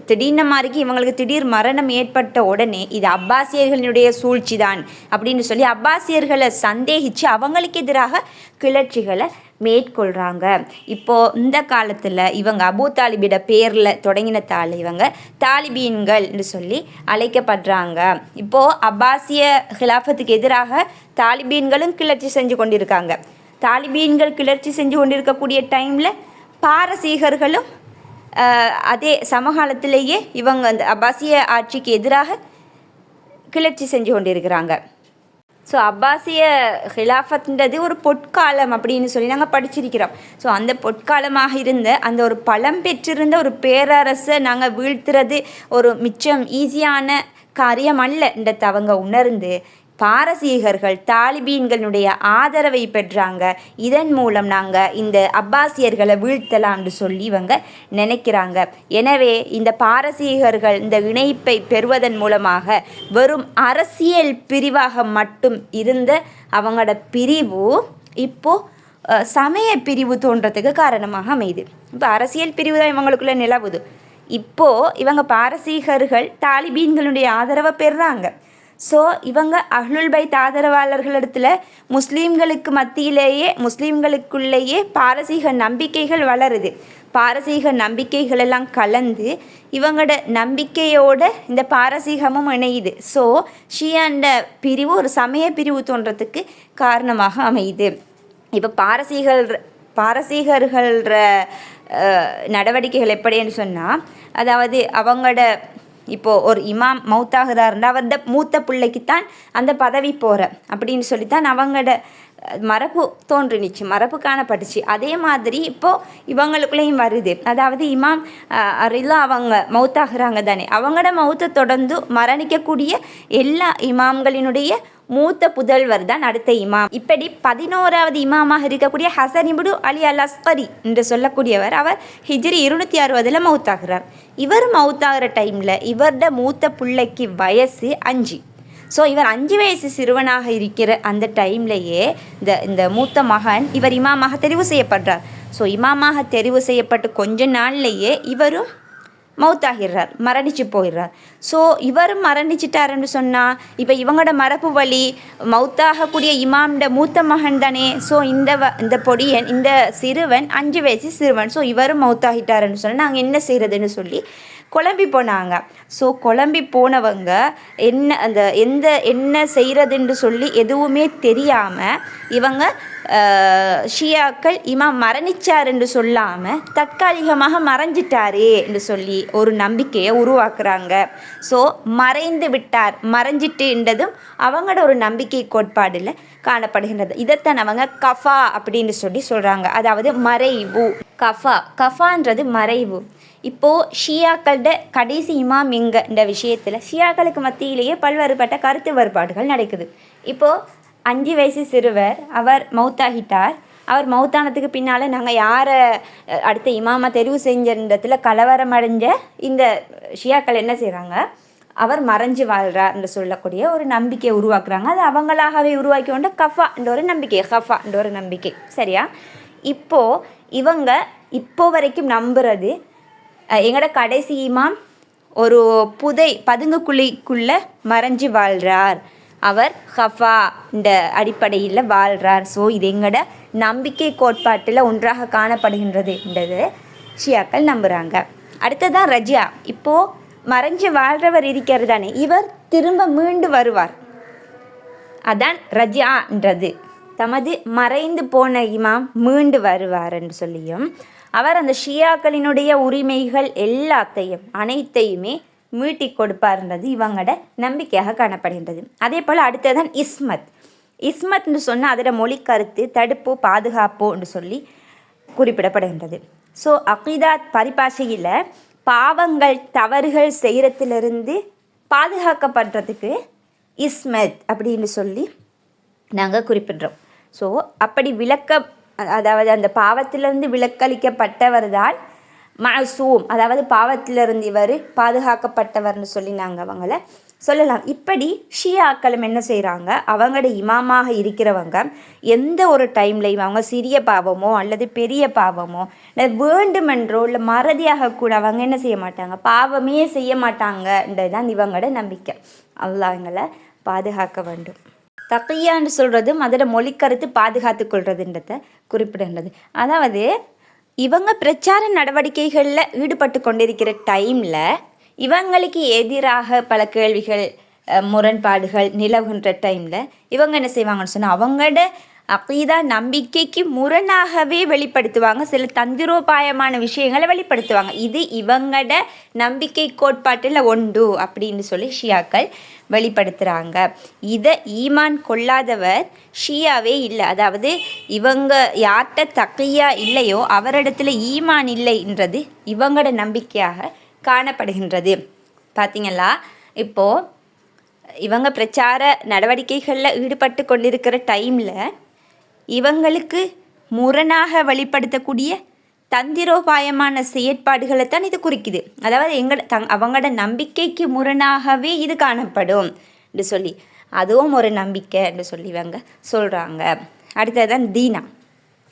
திடீர்னு மாதிரிக்கு இவங்களுக்கு திடீர் மரணம் ஏற்பட்ட உடனே இது அப்பாசியர்களுடைய சூழ்ச்சி தான் அப்படின்னு சொல்லி அப்பாசியர்களை சந்தேகித்து அவங்களுக்கு எதிராக கிளர்ச்சிகளை மேற்கொள்கிறாங்க. இப்போது இந்த காலத்தில் இவங்க அபூ தாலிபிட பேரில் தொடங்கினத்தால் இவங்க தாலிபீன்கள்னு சொல்லி அழைக்கப்படுறாங்க. இப்போது அப்பாசிய ஹிலாஃபத்துக்கு எதிராக தாலிபீன்களும் கிளர்ச்சி செஞ்சு கொண்டிருக்காங்க. தாலிபீன்கள் கிளர்ச்சி செஞ்சு கொண்டிருக்கக்கூடிய டைமில் பாரசீகர்களும் அதே சமகாலத்திலேயே இவங்க அந்த அப்பாசிய ஆட்சிக்கு எதிராக கிளர்ச்சி செஞ்சு கொண்டிருக்கிறாங்க. ஸோ அப்பாசிய ஹிலாஃபத்ன்றது ஒரு பொற்காலம் அப்படின்னு சொல்லி நாங்கள் படிச்சிருக்கிறோம். ஸோ அந்த பொற்காலமாக இருந்த அந்த ஒரு பலம் பெற்றிருந்த ஒரு பேரரசை நாங்கள் வீழ்த்துறது ஒரு மிச்சம் ஈஸியான காரியம் அல்லன்றதை அவங்க உணர்ந்து பாரசீகர்கள் தாலிபீன்களுடைய ஆதரவை பெற்றாங்க. இதன் மூலம் நாங்கள் இந்த அப்பாசியர்களை வீழ்த்தலாம்னு சொல்லி இவங்க நினைக்கிறாங்க. எனவே இந்த பாரசீகர்கள் இந்த இணைப்பை பெறுவதன் மூலமாக வெறும் அரசியல் பிரிவாக மட்டும் இருந்த அவங்களோட பிரிவு இப்போது சமய பிரிவு தோன்றதுக்கு காரணமாக அமையுது. இப்போ அரசியல் பிரிவு தான் இவங்களுக்குள்ளே நிலவுது. இப்போது இவங்க பாரசீகர்கள் தாலிபீன்களுடைய ஆதரவை பெறுறாங்க. ஸோ இவங்க அஹ்லுல் பைத் ஆதரவாளர்களிடத்தில் முஸ்லீம்களுக்குள்ளேயே பாரசீக நம்பிக்கைகள் வளருது. பாரசீக நம்பிக்கைகள் எல்லாம் கலந்து இவங்களோட நம்பிக்கையோட இந்த பாரசீகமும் இணையுது. ஸோ ஷியாண்ட பிரிவு ஒரு சமய பிரிவு தோன்றதுக்கு காரணமாக அமையுது. இப்போ பாரசீகர்கள நடவடிக்கைகள் எப்படின்னு சொன்னால், அதாவது அவங்களோட இப்போது ஒரு இமாம் மௌத்தாகிறாருன்னா அவரோட மூத்த பிள்ளைக்குத்தான் அந்த பதவி போகிற அப்படின்னு சொல்லித்தான் அவங்களோட மரபு மரபு காணப்பட்டுச்சு. அதே மாதிரி இப்போது இவங்களுக்குள்ளேயும் வருது. அதாவது இமாம் ரில்லா அவங்க மௌத்தாகிறாங்க தானே, அவங்களோட மௌத்தை தொடர்ந்து மரணிக்கக்கூடிய எல்லா இமாம்களினுடைய மூத்த புதல்வர் தான் அடுத்த இமாம். இப்படி 11வது இமாமாக இருக்கக்கூடிய ஹசன் இப்னு அலி அல் அஸ்கரி என்று சொல்லக்கூடியவர் அவர் ஹிஜ்ரி 260 மௌத்தாகிறார். இவர் மௌத்தாகிற டைமில் இவரோட மூத்த பிள்ளைக்கு வயசு 5. ஸோ இவர் 5 வயசு சிறுவனாக இருக்கிற அந்த டைம்லேயே இந்த மூத்த மகன் இவர் இமாமாக தெரிவு செய்யப்படுறார். ஸோ இமாமாக தெரிவு செய்யப்பட்டு கொஞ்ச நாள்லேயே இவரும் மௌத்தாகிறார், மரணிச்சு போயிடுறார். ஸோ இவரும் மரணிச்சிட்டாருன்னு சொன்னால் இப்போ இவங்களோட மரபு வழி மௌத்தாகக்கூடிய இமாம்ட மூத்த மகன் தானே. ஸோ இந்த பொடியன், இந்த சிறுவன் 5 வயசு சிறுவன், ஸோ இவரும் மௌத்தாகிட்டாருன்னு சொன்னால் நாங்கள் என்ன செய்கிறதுன்னு சொல்லி குழம்பி போனாங்க. ஸோ குழம்பி போனவங்க என்ன செய்கிறதுன்னு சொல்லி எதுவுமே தெரியாமல் இவங்க ஷியாக்கள் இமாம் மரணிச்சார் என்று சொல்லாமல் தற்காலிகமாக மறைஞ்சிட்டாரே என்று சொல்லி ஒரு நம்பிக்கையை உருவாக்குறாங்க. ஸோ மறைந்து விட்டார், மறைஞ்சிட்டுன்றதும் அவங்களோட ஒரு நம்பிக்கை கோட்பாடில் காணப்படுகின்றது. இதைத்தான் அவங்க கஃபா அப்படின்னு சொல்லி சொல்கிறாங்க. அதாவது மறைவு. கஃபான்றது மறைவு. இப்போது ஷியாக்களோட கடைசி இமாம் எங்கன்ற விஷயத்தில் ஷியாக்களுக்கு மத்தியிலேயே பல்வேறுபட்ட கருத்து வேறுபாடுகள் நடக்குது. இப்போது 5 வயசு சிறுவர் அவர் மௌத்தாகிட்டார். அவர் மௌத்தானதுக்கு பின்னால் நாங்கள் யாரை அடுத்த இமாமை தெரிவு செஞ்சதில் கலவரம் அடைஞ்ச இந்த ஷியாக்கள் என்ன செய்கிறாங்க, அவர் மறைஞ்சு வாழ்கிறார்னு சொல்லக்கூடிய ஒரு நம்பிக்கையை உருவாக்குறாங்க. அது அவங்களாகவே உருவாக்கி கொண்ட கஃபான்ற ஒரு நம்பிக்கை சரியா. இப்போது இவங்க இப்போ வரைக்கும் நம்புறது எங்களோட கடைசி இமாம் ஒரு பதுங்குக்குழிக்குள்ளே மறைஞ்சு வாழ்கிறார், அவர் ஹஃபா இந்த அடிப்படையில் வாழ்கிறார். ஸோ இது எங்களோட நம்பிக்கை கோட்பாட்டில் ஒன்றாக காணப்படுகின்றதுன்றது ஷியாக்கள் நம்புகிறாங்க. அடுத்ததான் ரஜியா. இப்போது மறைஞ்சு வாழ்கிறவர் இருக்கிறது தானே, இவர் திரும்ப மீண்டு வருவார், அதான் ரஜியான்றது. தமது மறைந்து போன இமாம் மீண்டு வருவார் என்று சொல்லியும் அவர் அந்த ஷியாக்களினுடைய உரிமைகள் அனைத்தையுமே மீட்டி கொடுப்பார்ன்றது இவங்களோட நம்பிக்கையாக காணப்படுகின்றது. அதே போல் அடுத்ததான் இஸ்மத்னு சொன்னால் அதோட மொழி கருத்து தடுப்பு பாதுகாப்பு என்று சொல்லி குறிப்பிடப்படுகின்றது. ஸோ அகீதாத் பரிபாஷையில் பாவங்கள் தவறுகள் செய்கிறதுலேருந்து பாதுகாக்கப்படுறதுக்கு இஸ்மத் அப்படின்னு சொல்லி நாங்கள் குறிப்பிடுறோம். ஸோ அப்படி அதாவது அந்த பாவத்திலிருந்து விலக்களிக்கப்பட்டவர் தான் மஅசூம், அதாவது பாவத்திலிருந்து இவர் பாதுகாக்கப்பட்டவர்னு சொல்லி நாங்கள் அவங்கள சொல்லலாம். இப்படி ஷியாக்களும் என்ன செய்கிறாங்க, அவங்களோட இமாமாக இருக்கிறவங்க எந்த ஒரு டைம்லையும் அவங்க சிறிய பாவமோ அல்லது பெரிய பாவமோ இல்லை வேண்டுமென்றோ இல்லை மறதியாக கூட அவங்க என்ன செய்ய மாட்டாங்க, பாவமே செய்ய மாட்டாங்கன்றது தான் இவங்களோட நம்பிக்கை. அல்லாஹ் எங்களை பாதுகாக்க வேண்டும். தக்கியான்னு சொல்கிறதும் அதோட மொழிக்கருத்து பாதுகாத்து கொள்வதுன்றதை குறிப்பிடுகின்றது. அதாவது இவங்க பிரச்சார நடவடிக்கைகளில் ஈடுபட்டு கொண்டிருக்கிற டைமில் இவங்களுக்கு எதிராக பல கேள்விகள் முரண்பாடுகள் நிலவுகின்ற டைமில் இவங்க என்ன செய்வாங்கன்னு சொன்னால் அவங்களோட அகீதா நம்பிக்கைக்கு முரணாகவே வெளிப்படுத்துவாங்க, சில தந்திரோபாயமான விஷயங்களை வெளிப்படுத்துவாங்க. இது இவங்களோட நம்பிக்கை கோட்பாட்டில் ஒன்று அப்படின்னு சொல்லி ஷியாக்கள் வெளிப்படுத்துகிறாங்க. இதை ஈமான் கொள்ளாதவர் ஷியாவே இல்லை. அதாவது இவங்க யார்கிட்ட தக்கியா இல்லையோ அவரிடத்துல ஈமான் இல்லைன்றது இவங்களோட நம்பிக்கையாக காணப்படுகின்றது. பார்த்திங்களா, இப்போது இவங்க பிரச்சார நடவடிக்கைகளில் ஈடுபட்டு கொண்டிருக்கிற டைமில் இவங்களுக்கு முரணாக வெளிப்படுத்தக்கூடிய தந்திரோபாயமான செயற்பாடுகளை தான் இது குறிக்குது. அதாவது அவங்களோட நம்பிக்கைக்கு முரணாகவே இது காணப்படும் என்று சொல்லி அதுவும் ஒரு நம்பிக்கை என்று சொல்லி இவங்க சொல்கிறாங்க. அடுத்ததான்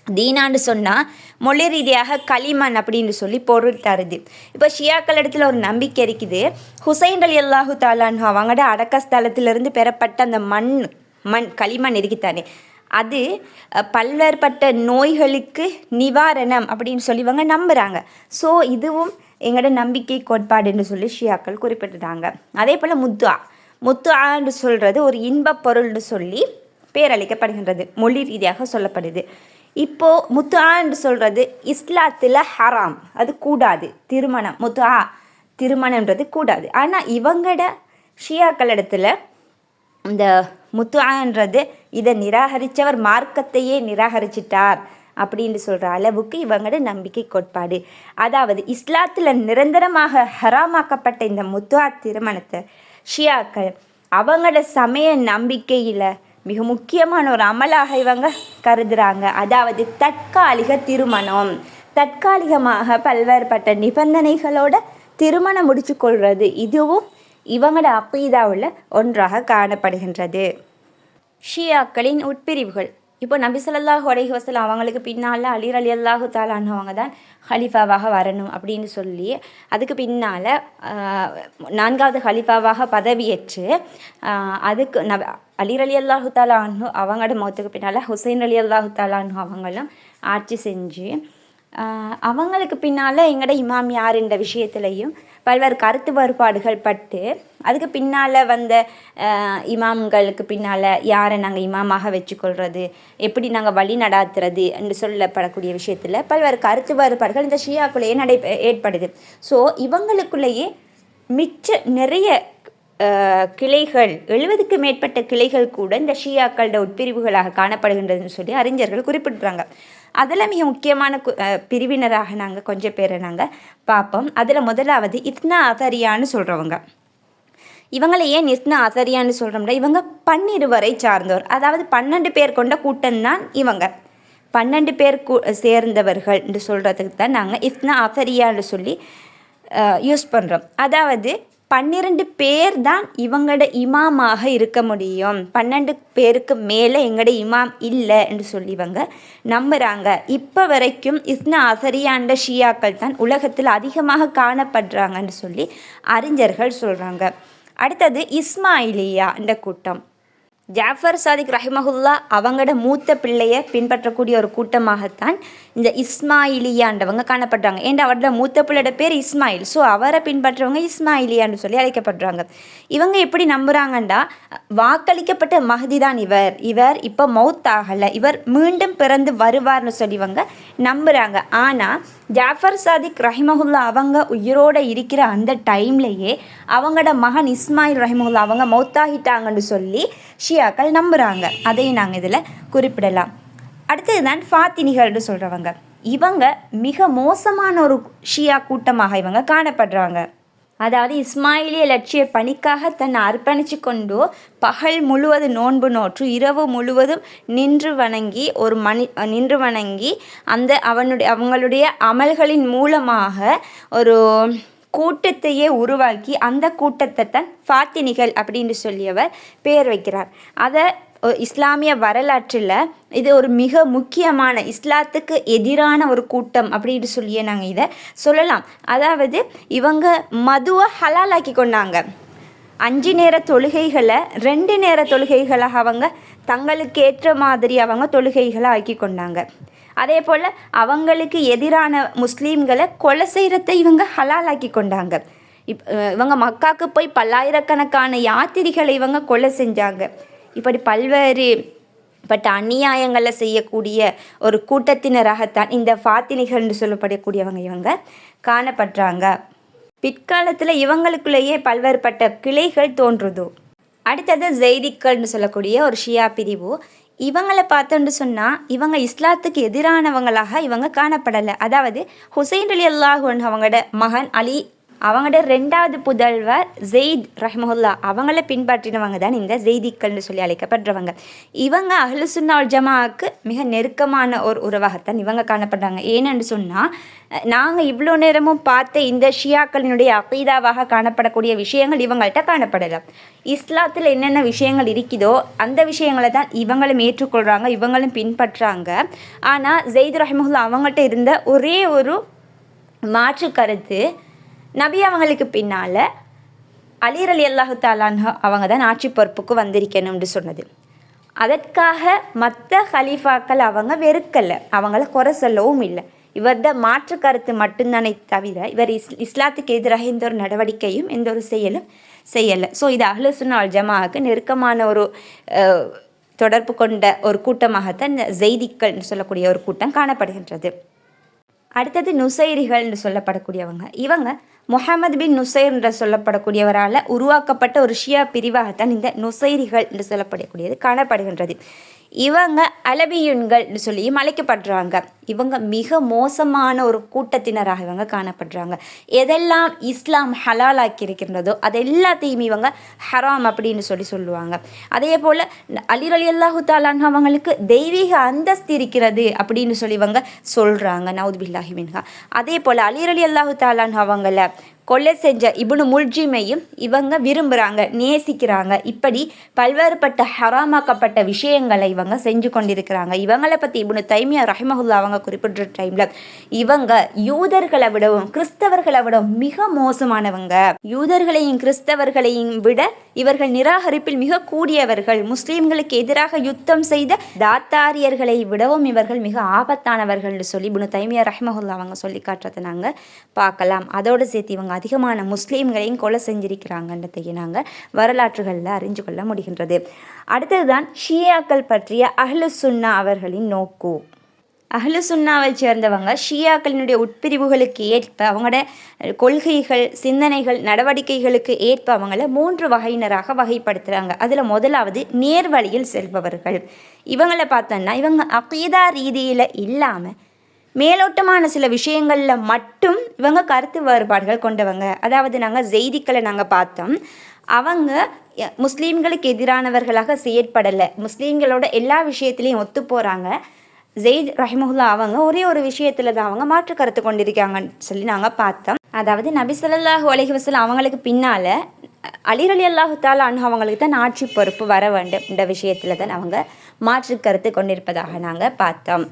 தீனான்னு சொன்னால் மொழி ரீதியாக களிமண் அப்படின்னு சொல்லி பொருள் தருது. இப்போ ஷியாக்கள் இடத்துல ஒரு நம்பிக்கை இருக்குது, ஹுசைன் ரலியல்லாஹு தஆலா அன்ஹு அவங்களோட அடக்கஸ்தலத்திலிருந்து பெறப்பட்ட அந்த களிமண் இருக்குத்தானே, அது பல்வேறுபட்ட நோய்களுக்கு நிவாரணம் அப்படின்னு சொல்லி இவங்க நம்புகிறாங்க. ஸோ இதுவும் எங்களோட நம்பிக்கை கோட்பாடுன்னு சொல்லி ஷியாக்கள் குறிப்பிட்டுட்டாங்க. அதே போல் முத்துஆன்னு சொல்கிறது ஒரு இன்பப் பொருள்னு சொல்லி பேரளிக்கப்படுகின்றது, மொழி ரீதியாக சொல்லப்படுது. இப்போது முத்துஆன்னு சொல்கிறது இஸ்லாத்தில் ஹராம், அது கூடாது. திருமணம்ன்றது கூடாது. ஆனால் இவங்களோட ஷியாக்கள் இடத்துல இந்த முத்துஆன்றது இதை நிராகரித்தவர் மார்க்கத்தையே நிராகரிச்சிட்டார் அப்படின்னு சொல்கிற அளவுக்கு இவங்களோட நம்பிக்கை கோட்பாடு. அதாவது இஸ்லாத்தில் நிரந்தரமாக ஹராமாக்கப்பட்ட இந்த முத்துஆ திருமணத்தை ஷியாக்கள் அவங்களோட சமய நம்பிக்கையில் மிக முக்கியமான ஒரு அமலாக இவங்க கருதுகிறாங்க. அதாவது தற்காலிகமாக பல்வேறுபட்ட நிபந்தனைகளோட திருமணம் முடிச்சு கொள்வது, இதுவும் இவங்களோட அகீதாவுல ஒன்றாக காணப்படுகின்றது. ஷியாக்களின் உட்பிரிவுகள். இப்போ நபி ஸல்லல்லாஹு அலைஹி வஸல்லம் அவங்களுக்கு பின்னால் அலி ரலியல்லாஹு தஆலா அன்ஹு அவங்க தான் ஹலீஃபாவாக வரணும் அப்படின்னு சொல்லி அதுக்கு பின்னால் 4வது ஹலீஃபாவாக பதவியேற்று அதுக்கு அலி ரலியல்லாஹு தஆலா அன்ஹு அவங்களோட மௌத்துக்கு பின்னால் ஹுசைன் ரலியல்லாஹு தஆலா அன்ஹு அவங்களும் ஆட்சி செஞ்சு அவங்களுக்கு பின்னால் எங்களோட இமாம் யாருன்ற விஷயத்துலையும் பல்வேறு கருத்து வேறுபாடுகள் பட்டு அதுக்கு பின்னால் வந்த இமாம்களுக்கு பின்னால் யாரை நாங்கள் இமாமாக வச்சுக்கொள்வது, எப்படி நாங்கள் வழி நடாத்துறது என்று சொல்லப்படக்கூடிய விஷயத்தில் பல்வேறு கருத்து வேறுபாடுகள் இந்த ஷியாக்குள்ளேயே ஏற்படுது. ஸோ இவங்களுக்குள்ளேயே நிறைய கிளைகள் 70க்கு மேற்பட்ட கிளைகள் கூட இந்த ஷியாக்களோட உட்பிரிவுகளாக காணப்படுகின்றதுன்னு சொல்லி அறிஞர்கள் குறிப்பிடுறாங்க. அதில் மிக முக்கியமான பிரிவினராக நாங்கள் கொஞ்சம் பேரை நாங்கள் பார்ப்போம். அதில் முதலாவது இத்னா அசரியான்னு சொல்கிறவங்க. இவங்களை ஏன் இத்னா அசரியான்னு சொல்கிறோம்னா, இவங்க 12 வரை சார்ந்தவர், அதாவது 12 பேர் கொண்ட கூட்டம்தான் இவங்க. 12 பேர் சேர்ந்தவர்கள் என்று சொல்கிறதுக்கு தான் நாங்கள் இத்னா அசரியான்னு சொல்லி யூஸ் பண்ணுறோம். அதாவது 12 பேர் தான் இவங்களோட இமாமாக இருக்க முடியும், 12 பேருக்கு மேலே எங்களோட இமாம் இல்லை என்று சொல்லி இவங்க நம்புகிறாங்க. இப்போ வரைக்கும் இத்னா அசரியாண்ட ஷியாக்கள் தான் உலகத்தில் அதிகமாக காணப்படுறாங்கன்னு சொல்லி அறிஞர்கள் சொல்கிறாங்க. அடுத்தது இஸ்மாயிலியா இந்த கூட்டம். ஜாஃபர் சாதிக் ரஹிமஹுல்லா அவங்களோட மூத்த பிள்ளையை பின்பற்றக்கூடிய ஒரு கூட்டமாகத்தான் இந்த இஸ்மாயிலியாண்டவங்க காணப்படுறாங்க. ஏன்னா அவரோட மூத்த பிள்ளையோட பேர் இஸ்மாயில், ஸோ அவரை பின்பற்றவங்க இஸ்மாயிலியான்னு சொல்லி அழைக்கப்படுறாங்க. இவங்க எப்படி நம்புகிறாங்கண்டா, வாக்களிக்கப்பட்ட மஹதி தான் இவர் இப்போ மௌத் ஆகலை, இவர் மீண்டும் பிறந்து வருவார்னு சொல்லி இவங்க நம்புகிறாங்க. ஆனால் ஜாஃபர் சாதிக் ரஹிமஹுல்லா அவங்க உயிரோடு இருக்கிற அந்த டைம்லேயே அவங்களோட மகன் இஸ்மாயில் ரஹிமஹுல்லா அவங்க மௌத்தாகிட்டாங்கன்னு சொல்லி ஷியாக்கள் நம்புகிறாங்க. அதையும் நாங்கள் இதில் குறிப்பிடலாம். அடுத்தது தான் ஃபாத்தினிகள்னு சொல்கிறவங்க. இவங்க மிக மோசமான ஒரு ஷியா கூட்டமாக இவங்க காணப்படுறாங்க. அதாவது இஸ்மாயிலிய லட்சிய பணிக்காக தன்னை அர்ப்பணித்து கொண்டு பகல் முழுவதும் நோன்பு நோற்று இரவு முழுவதும் நின்று வணங்கி அந்த அவங்களுடைய அமல்களின் மூலமாக ஒரு கூட்டத்தையே உருவாக்கி அந்த கூட்டத்தை தான் ஃபாத்தினிகள் அப்படின்னு சொல்லியவர் பெயர் வைக்கிறார். அதை இஸ்லாமிய வரலாற்றில் இது ஒரு மிக முக்கியமான இஸ்லாத்துக்கு எதிரான ஒரு கூட்டம் அப்படின்னு சொல்லியே நாங்கள் இதை சொல்லலாம். அதாவது இவங்க மதுவை ஹலாலாக்கி கொண்டாங்க. 5 நேர தொழுகைகளை 2 நேர தொழுகைகளாக அவங்க தங்களுக்கு ஏற்ற மாதிரி அவங்க தொழுகைகளை ஆக்கி கொண்டாங்க. அதே போல் அவங்களுக்கு எதிரான முஸ்லீம்களை கொலை செய்கிறத இவங்க ஹலாலாக்கி கொண்டாங்க. இவங்க மக்காவுக்கு போய் பல்லாயிரக்கணக்கான யாத்திரிகளை இவங்க கொலை செஞ்சாங்க. இப்படி பல்வேறு அநியாயங்களை செய்யக்கூடிய ஒரு கூட்டத்தினராகத்தான் இந்த ஃபாத்தினிகள்னு சொல்லப்படக்கூடியவங்க இவங்க காணப்படுறாங்க. பிற்காலத்தில் இவங்களுக்குள்ளேயே பல்வேறுபட்ட கிளைகள் தோன்றுதோ. அடுத்தது ஜெய்திக்கள்னு சொல்லக்கூடிய ஒரு ஷியா பிரிவு. இவங்களை பார்த்தோன்னு சொன்னால் இவங்க இஸ்லாத்துக்கு எதிரானவங்களாக இவங்க காணப்படலை. அதாவது ஹுசைன் ரலியல்லாஹு அன்ஹு அவங்களோட மகன் அலி அவங்களோட 2வது புதல்வர் ஜெயித் ரஹ்மஹுல்லா அவங்கள பின்பற்றினவங்க தான் இந்த ஜெய்திக்கள்னு சொல்லி அழைக்கப்படுறவங்க. இவங்க அஹ்லு சுன்னா வல் ஜமாஅக்கு மிக நெருக்கமான ஒரு உறவாகத்தான் இவங்க காணப்படுறாங்க. ஏன்னு சொன்னால் நாங்கள் இவ்வளோ நேரமும் பார்த்த இந்த ஷியாக்களினுடைய அகீதாவாக காணப்படக்கூடிய விஷயங்கள் இவங்கள்ட்ட காணப்படலாம். இஸ்லாத்தில் என்னென்ன விஷயங்கள் இருக்குதோ அந்த விஷயங்களை தான் இவங்களும் ஏற்றுக்கொள்கிறாங்க, இவங்களும் பின்பற்றுறாங்க. ஆனால் ஜெயித் ரஹ்மஹுல்லா அவங்கள்ட்ட இருந்த ஒரே ஒரு மாற்று கருத்து, நபி அவங்களுக்கு பின்னால் அலி ரலியல்லாஹு தஆலா அன்ஹு அவங்க தான் ஆட்சி பொறுப்புக்கு வந்திருக்கணும்னு சொன்னது. அதற்காக மற்ற ஹலீஃபாக்கள் அவங்க வெறுக்கலை, அவங்கள குறை சொல்லவும் இல்லை. இவரது மாற்று கருத்து மட்டும்தானே தவிர இவர் இஸ்லாத்துக்கு எதிராக எந்த ஒரு நடவடிக்கையும் எந்த ஒரு செயலும் செய்யலை. ஸோ இது அஹ்லு சுன்னா வல் ஜமாஅக்கு நெருக்கமான ஒரு தொடர்பு கொண்ட ஒரு கூட்டமாகத்தான் இந்த ஜெய்திக்கள்னு சொல்லக்கூடிய ஒரு கூட்டம் காணப்படுகின்றது. அடுத்தது நுசைரிகள்னு சொல்லப்படக்கூடியவங்க. இவங்க முஹம்மது பின் நுசைர் என்று சொல்லப்படக்கூடியவரால் உருவாக்கப்பட்ட ஒரு ஷியா பிரிவாகத்தான் இந்த நுசைரிகள் என்று சொல்லப்படக்கூடியது காணப்படுகின்றது. இவங்க அலபியுன்கள் என்று சொல்லியும் அழைக்கப்படுறாங்க. இவங்க மிக மோசமான ஒரு கூட்டத்தினராக இவங்க காணப்படுறாங்க. எதெல்லாம் இஸ்லாம் ஹலாலாக்கி இருக்கின்றதோ அது எல்லாத்தையும் இவங்க ஹராம் அப்படின்னு சொல்லுவாங்க. அதே போல் அலி ரலியல்லாஹு தஆலா அன்ஹு அவங்களுக்கு தெய்வீக அந்தஸ்து இருக்கிறது அப்படின்னு சொல்லி இவங்க சொல்கிறாங்க, நவுது பில்லாஹி மின்ஹா. அதே போல் அலி ரலியல்லாஹு தஆலா அன்ஹு அவங்கள கொலை செஞ்ச இப்னு முல்ஜிமையும் இவங்க விரும்புகிறாங்க, நேசிக்கிறாங்க. இப்படி பல்வேறுபட்ட ஹராமாக்கப்பட்ட விஷயங்களை இவங்க செஞ்சு கொண்டிருக்கிறாங்க. இவங்களை பற்றி இப்னு தைமியா ரஹிமஹுல்லா அவங்க குறிப்பிட்ட டைமில் இவங்க யூதர்களை விடவும் கிறிஸ்தவர்களை விடவும் மிக மோசமானவங்க, யூதர்களையும் கிறிஸ்தவர்களையும் விட இவர்கள் நிராகரிப்பில் மிக கூடியவர்கள், முஸ்லீம்களுக்கு எதிராக யுத்தம் செய்த தாத்தாரியர்களை விடவும் இவர்கள் மிக ஆபத்தானவர்கள்னு சொல்லி இப்னு தைமியா ரஹிமஹுல்லா அவங்க சொல்லி காட்டுறதை நாங்கள் பார்க்கலாம். அதோடு சேர்த்து இவங்க அதிகமான முஸ்லீம்களையும் கொலை செஞ்சிருக்கிறாங்கன்றதை நாங்கள் வரலாற்றுகளில் அறிஞ்சு கொள்ள முடிகின்றது. அடுத்ததுதான் ஷியாக்கள் பற்றிய அஹ்லு சுன்னா அவர்களின் நோக்கு. அஹ்லு சுன்னாவை சேர்ந்தவங்க ஷியாக்களினுடைய உட்பிரிவுகளுக்கு ஏற்ப அவங்களோட கொள்கைகள், சிந்தனைகள், நடவடிக்கைகளுக்கு ஏற்ப அவங்கள 3 வகையினராக வகைப்படுத்துகிறாங்க. அதில் முதலாவது நேர்வழியில் செல்பவர்கள். இவங்களை பார்த்தோன்னா இவங்க அகீதா ரீதியில் இல்லாமல் மேலோட்டமான சில விஷயங்களில் மட்டும் இவங்க கருத்து வேறுபாடுகள் கொண்டவங்க. அதாவது நாங்கள் செய்திகளை பார்த்தோம், அவங்க முஸ்லீம்களுக்கு எதிரானவர்களாக செயற்படலை, முஸ்லீம்களோட எல்லா விஷயத்துலேயும் ஒத்து போகிறாங்க. ஜெயித் ரஹிமஹுல்லா அவங்க ஒரே ஒரு விஷயத்தில் தான் அவங்க மாற்று கருத்து கொண்டிருக்காங்கன்னு சொல்லி நாங்கள் பார்த்தோம். அதாவது நபி ஸல்லல்லாஹு அலைஹி வஸல்லம் அவங்களுக்கு பின்னால் அலி ரலியல்லாஹு தஆலா அன்ஹு அவங்களுக்கு தான் ஆட்சி பொறுப்பு வர வேண்டும் இந்த விஷயத்தில் தான் அவங்க மாற்று கருத்து கொண்டிருப்பதாக நாங்கள் பார்த்தோம்.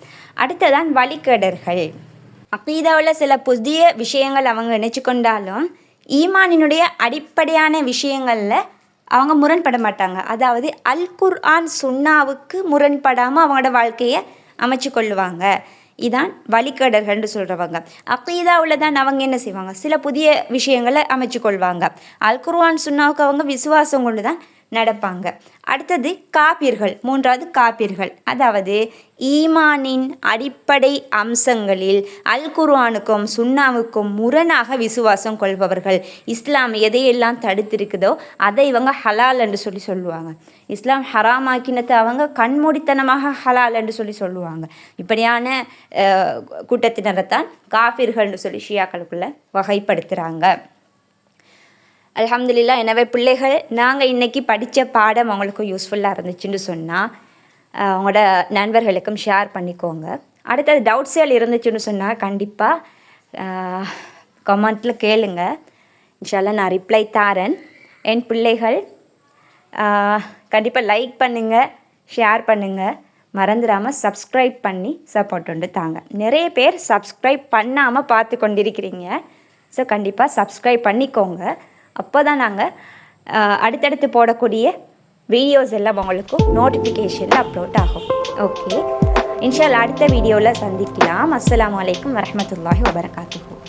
அடுத்ததான் வழிகேடர்கள். அகீதாவில் சில புதிய விஷயங்கள் அவங்க நினைச்சு கொண்டாலும் ஈமானினுடைய அடிப்படையான விஷயங்களில் அவங்க முரண்பட மாட்டாங்க. அதாவது அல் குர்ஆன் சுன்னாவுக்கு முரண்படாமல் அவங்களோட வாழ்க்கையை அமைச்சு கொள்ளுவாங்க. இதான் வழிகேடர்கள்னு சொல்கிறவங்க. அகீதாவில் தான் அவங்க என்ன செய்வாங்க, சில புதிய விஷயங்களை அமைச்சு கொள்வாங்க. அல் குர்ஆன் சுன்னாவுக்கு அவங்க விசுவாசம் கொண்டு தான் நடப்பாங்க. அடுத்தது காபிர்கள். மூன்றாவது காபிர்கள். அதாவது ஈமானின் அடிப்படை அம்சங்களில் அல் குர்ஆனுக்கும் சுன்னாவுக்கும் முரணாக விசுவாசம் கொள்பவர்கள். இஸ்லாம் எதையெல்லாம் தடுத்திருக்குதோ அதை இவங்க ஹலால் என்று சொல்லுவாங்க. இஸ்லாம் ஹராமாக்கினத்தை அவங்க கண்மூடித்தனமாக ஹலால் என்று சொல்லுவாங்க. இப்படியான கூட்டத்தினரை தான் காபிர்கள்னு சொல்லி ஷியாக்களுக்குள்ள வகைப்படுத்துகிறாங்க. அல்ஹம்துலில்லாஹ். எனவே பிள்ளைகள், நாங்கள் இன்றைக்கி படித்த பாடம் உங்களுக்கு யூஸ்ஃபுல்லாக இருந்துச்சுன்னு சொன்னால் உங்களோட நண்பர்களுக்கும் ஷேர் பண்ணிக்கோங்க. அடுத்தது டவுட்ஸுகள் இருந்துச்சுன்னு சொன்னால் கண்டிப்பாக கமெண்ட்டில் கேளுங்க. இன்ஷால்லா நான் ரிப்ளை தாரேன். என் பிள்ளைகள் கண்டிப்பாக லைக் பண்ணுங்கள், ஷேர் பண்ணுங்கள், மறந்துடாமல் சப்ஸ்கிரைப் பண்ணி சப்போர்ட் கொண்டு தாங்க. நிறைய பேர் சப்ஸ்கிரைப் பண்ணாமல் பார்த்து கொண்டிருக்கிறீங்க. ஸோ கண்டிப்பாக சப்ஸ்கிரைப் பண்ணிக்கோங்க. அப்போ தான் நாங்கள் அடுத்தடுத்து போடக்கூடிய வீடியோஸ் எல்லாம் உங்களுக்கு நோட்டிஃபிகேஷனில் அப்லோட் ஆகும். ஓகே, இன்ஷால்லா அடுத்த வீடியோவில் சந்திக்கலாம். அஸ்ஸலாமு அலைக்கும் வரஹ்மத்துல்லாஹி வபரகாத்துஹு.